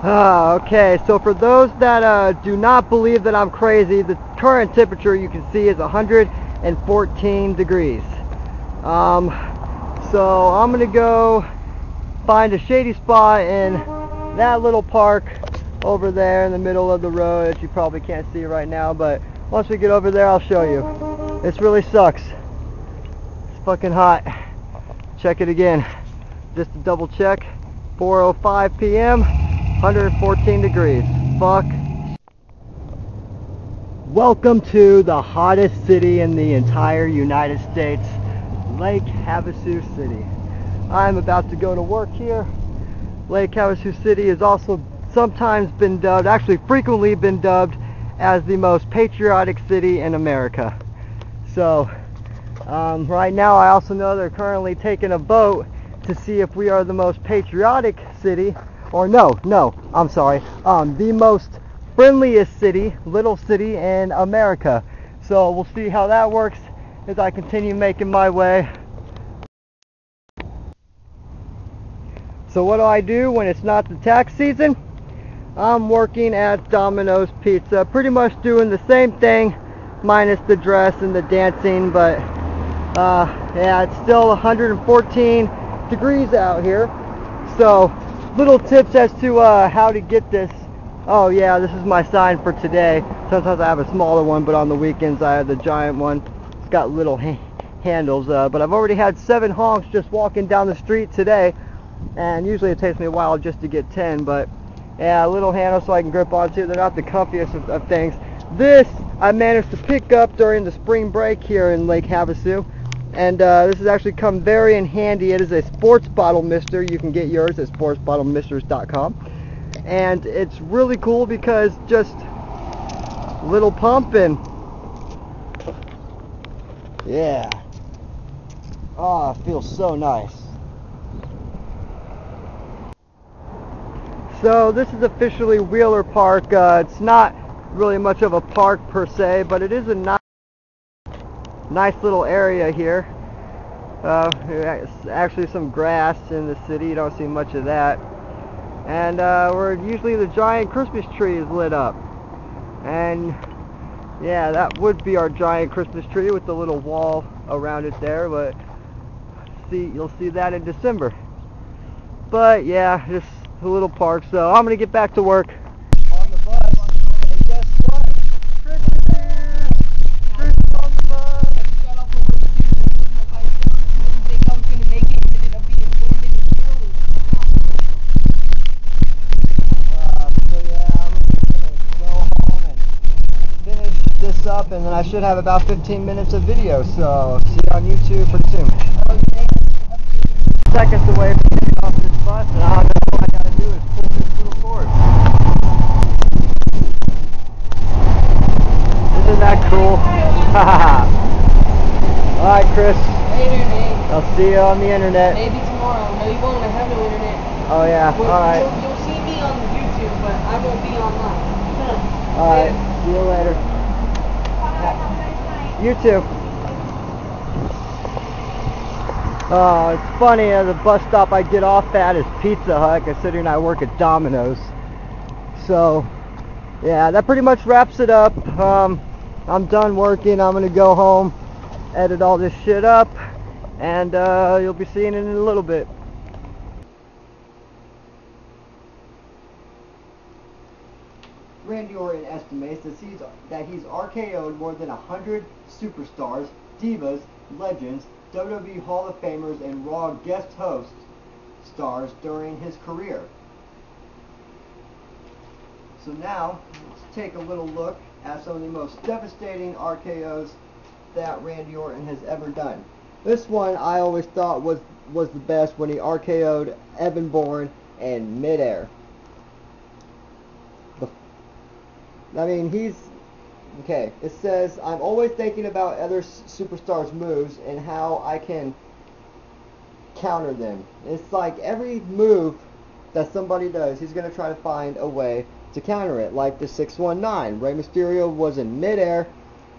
Okay, so for those that do not believe that I'm crazy, the current temperature you can see is 114 degrees. So I'm going to go find a shady spot in that little park over there in the middle of the road that you probably can't see right now, but once we get over there I'll show you. This really sucks. It's fucking hot. Check it again. Just to double check. 4:05 p.m. 114 degrees. Fuck. Welcome to the hottest city in the entire United States, Lake Havasu City. I'm about to go to work here. Lake Havasu City has also sometimes been dubbed, actually frequently been dubbed, as the most patriotic city in America. So right now I also know they're currently taking a vote to see if we are the most patriotic city, or I'm sorry, the most friendliest city, little city in America. So we'll see how that works as I continue making my way. So what do I do when it's not the tax season? I'm working at Domino's Pizza, pretty much doing the same thing minus the dress and the dancing, but yeah, it's still 114 degrees out here. So little tips as to how to get this. Oh yeah, this is my sign for today. Sometimes I have a smaller one, but on the weekends I have the giant one. It's got little handles, but I've already had 7 honks just walking down the street today, and usually it takes me a while just to get 10, but yeah, a little handle so I can grip onto. They're not the comfiest of things. This I managed to pick up during the spring break here in Lake Havasu, and this has actually come very in handy. It is a sports bottle mister. You can get yours at sportsbottlemisters.com, and it's really cool because just little pump and yeah, oh, it feels so nice. So this is officially Wheeler Park. It's not really much of a park per se, but it is a nice little area here. Actually some grass in the city. You don't see much of that. And where usually the giant Christmas tree is lit up. And yeah, that would be our giant Christmas tree with the little wall around it there, but you'll see that in December. But yeah, just a little park. So I'm gonna get back to work on the bus. And guess what? Chris is here. Chris is on the bus. I just got off of work too. I didn't think I was gonna make it. Ended up being 4 minutes early. So yeah, I'm just gonna go home and finish this up, and then I should have about 15 minutes of video. So see you on YouTube pretty soon. Seconds away from getting off this bus, and all I gotta do is pull this little cord. Isn't that cool? Alright, Chris. Later, Nate. I'll see you on the internet. Maybe tomorrow. No, you won't. I have no internet. Oh yeah, alright. You'll see me on YouTube, but I won't be online. Alright, see you later. You too. Oh, it's funny, the bus stop I get off at is Pizza Hut, considering I work at Domino's. So, yeah, that pretty much wraps it up. I'm done working. I'm going to go home, edit all this shit up, and you'll be seeing it in a little bit. Randy Orton estimates that he's RKO'd more than 100 superstars, divas, legends, WWE Hall of Famers, and Raw guest host stars during his career. So now, let's take a little look at some of the most devastating RKOs that Randy Orton has ever done. This one I always thought was the best when he RKO'd Evan Bourne in midair. I mean, he's... Okay, it says, I'm always thinking about other superstars' moves and how I can counter them. It's like every move that somebody does, he's going to try to find a way to counter it. Like the 619. Rey Mysterio was in midair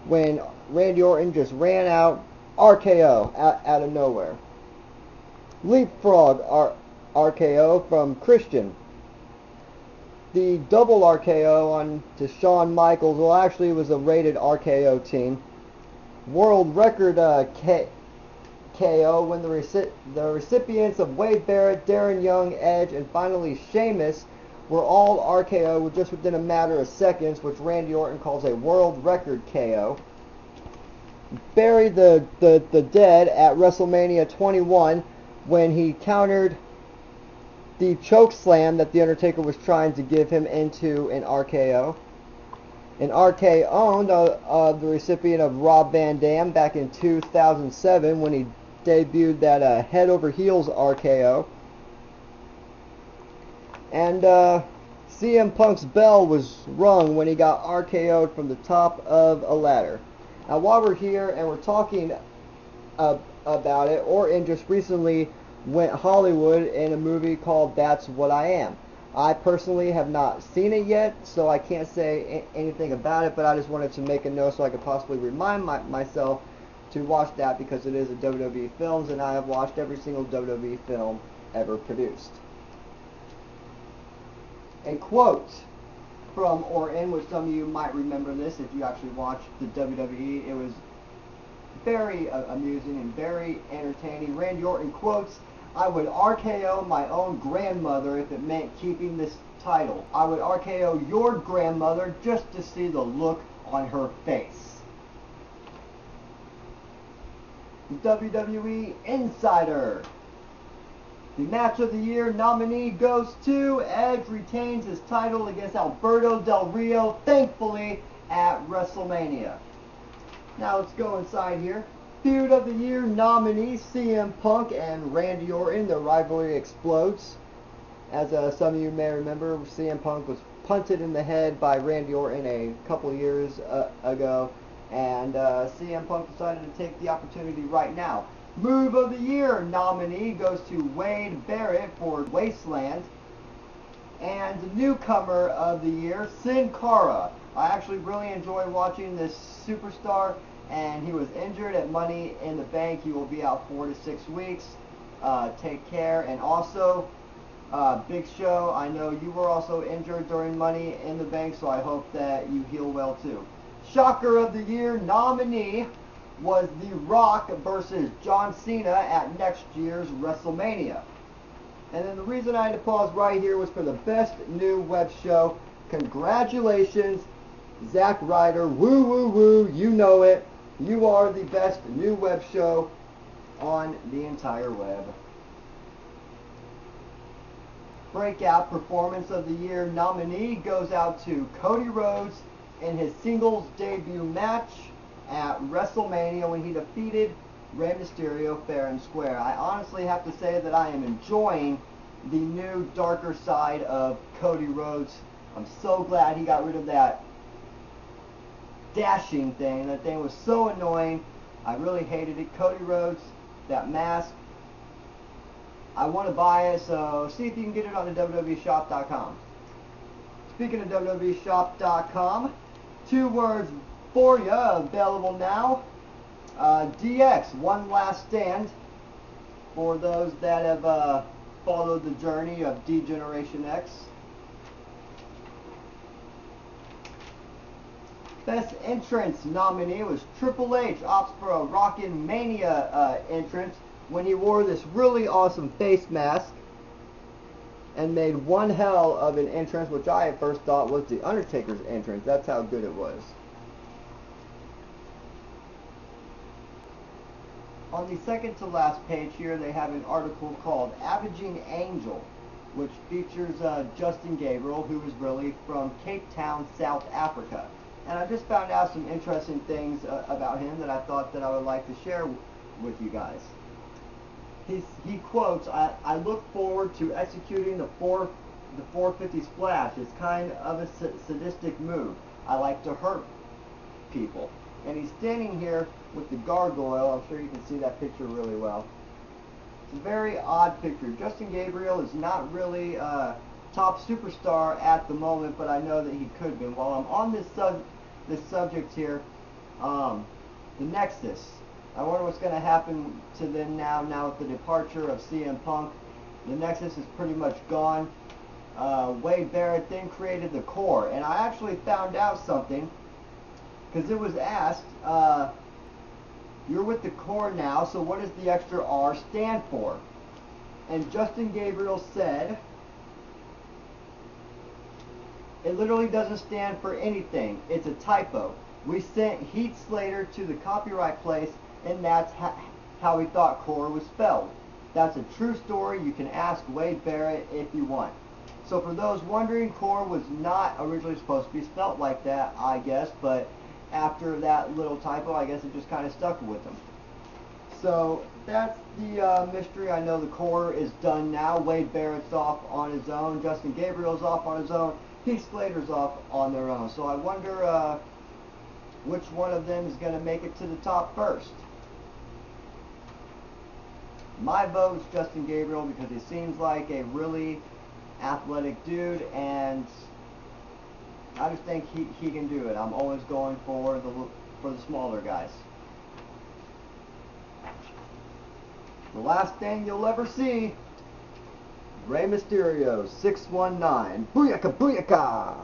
when Randy Orton just ran out, RKO out of nowhere. Leapfrog RKO from Christian. the double RKO on to Shawn Michaels. Well, actually, it was a rated RKO team. World record KO when the recipients of Wade Barrett, Darren Young, Edge, and finally Sheamus were all RKO just within a matter of seconds, which Randy Orton calls a world record KO. Buried the dead at WrestleMania 21 when he countered the choke slam that The Undertaker was trying to give him into an RKO. An RKO, the recipient of Rob Van Dam back in 2007 when he debuted that head over heels RKO. And CM Punk's bell was rung when he got RKO'd from the top of a ladder. Now while we're here and we're talking about it, Orton just recently went Hollywood in a movie called That's What I Am. I personally have not seen it yet, so I can't say anything about it, but I just wanted to make a note so I could possibly remind myself to watch that because it is a WWE film, and I have watched every single WWE film ever produced. A quote from Orton, which some of you might remember this if you actually watched the WWE. It was very amusing and very entertaining. Randy Orton quotes, "I would RKO my own grandmother if it meant keeping this title. I would RKO your grandmother just to see the look on her face." The WWE Insider. The Match of the Year nominee goes to Edge retains his title against Alberto Del Rio, thankfully, at WrestleMania. Now let's go inside here. Feud of the Year nominees CM Punk and Randy Orton. The rivalry explodes. As some of you may remember, CM Punk was punted in the head by Randy Orton a couple years ago, and CM Punk decided to take the opportunity right now. Move of the Year nominee goes to Wade Barrett for Wasteland. And the Newcomer of the Year, Sin Cara. I actually really enjoy watching this superstar, and he was injured at Money in the Bank. He will be out 4 to 6 weeks. Take care. And also, Big Show, I know you were also injured during Money in the Bank, so I hope that you heal well too. Shocker of the Year nominee was The Rock versus John Cena at next year's WrestleMania. And then the reason I had to pause right here was for the best new web show. Congratulations, Zack Ryder. Woo, woo, woo. You know it. You are the best new web show on the entire web. Breakout Performance of the Year nominee goes out to Cody Rhodes in his singles debut match at WrestleMania when he defeated Rey Mysterio fair and square. I honestly have to say that I am enjoying the new darker side of Cody Rhodes. I'm so glad he got rid of that dashing thing. That thing was so annoying. I really hated it. Cody Rhodes, that mask. I want to buy it, so see if you can get it on the WWEshop.com. Speaking of WWEshop.com, 2 words for you available now. DX, One Last Stand, for those that have followed the journey of D-Generation X. Best Entrance nominee was Triple H, opts for a Rockin' Mania entrance when he wore this really awesome face mask and made one hell of an entrance, which I at first thought was The Undertaker's entrance. That's how good it was. On the second to last page here, they have an article called Avenging Angel, which features Justin Gabriel, who is really from Cape Town, South Africa. And I just found out some interesting things about him that I thought that I would like to share with you guys. He quotes, I look forward to executing the 450 splash. It's kind of a sadistic move. I like to hurt people. And he's standing here with the gargoyle. I'm sure you can see that picture really well. It's a very odd picture. Justin Gabriel is not really a top superstar at the moment, but I know that he could be. While I'm on this subject here, the Nexus. I wonder what's going to happen to them now with the departure of CM Punk. The Nexus is pretty much gone. Wade Barrett then created the core. And I actually found out something, because it was asked, you're with the core now, so what does the extra R stand for? And Justin Gabriel said, it literally doesn't stand for anything. It's a typo. We sent Heath Slater to the copyright place, and that's how he thought core was spelled. That's a true story. You can ask Wade Barrett if you want. So for those wondering, core was not originally supposed to be spelled like that, I guess, but after that little typo, I guess it just kind of stuck with them. So that's the mystery. I know the core is done now. Wade Barrett's off on his own. Justin Gabriel's off on his own. Heath Slater's off on their own. So I wonder which one of them is going to make it to the top first. My vote is Justin Gabriel because he seems like a really athletic dude, and I just think he can do it. I'm always going for the smaller guys. The last thing you'll ever see, Rey Mysterio, 619. Booyaka, booyaka!